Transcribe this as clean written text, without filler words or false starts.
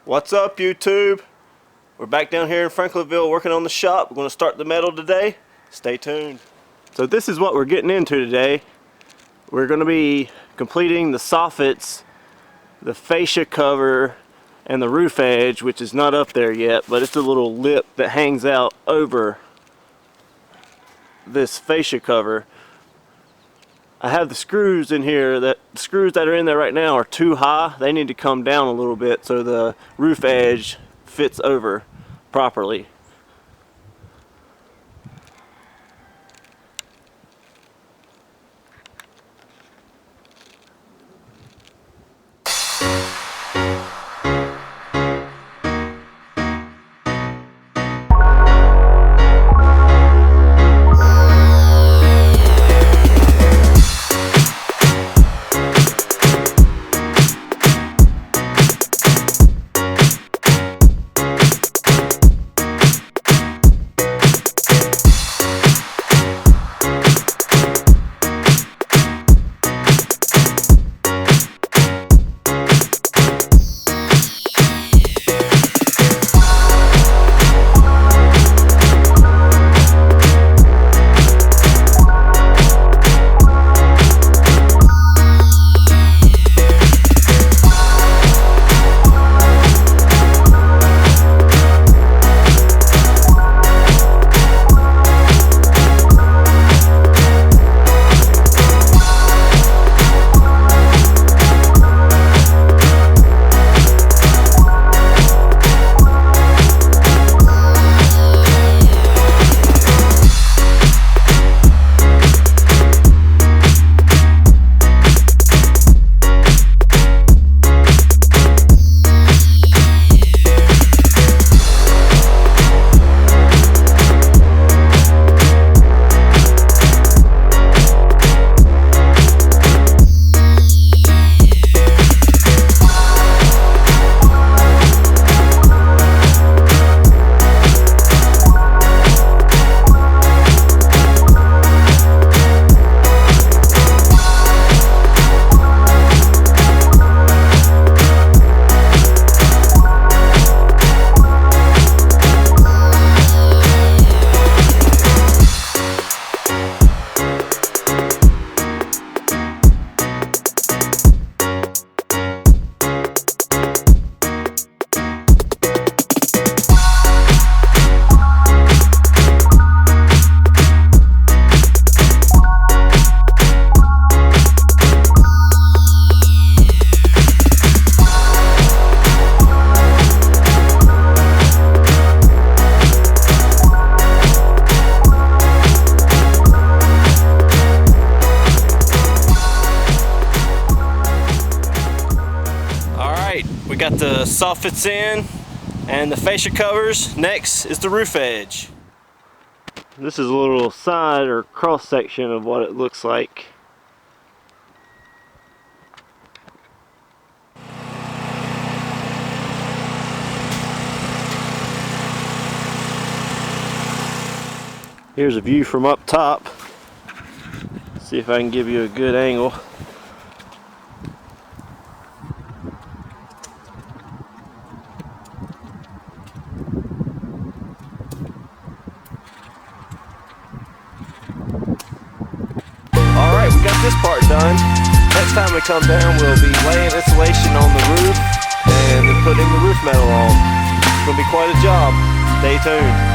What's up, YouTube? We're back down here in Franklinville working on the shop. We're going to start the metal today. Stay tuned. So this is what we're getting into today. We're going to be completing the soffits, the fascia cover, and the roof edge, which is not up there yet, but it's a little lip that hangs out over this fascia cover. I have the screws in here, the screws that are in there right now are too high. They need to come down a little bit so the roof edge fits over properly. We got the soffits in and the fascia covers. Next is the roof edge. This is a little side or cross section of what it looks like. Here's a view from up top. See if I can give you a good angle. This part done. Next time we come down, we'll be laying insulation on the roof and then putting the roof metal on. It's going to be quite a job. Stay tuned.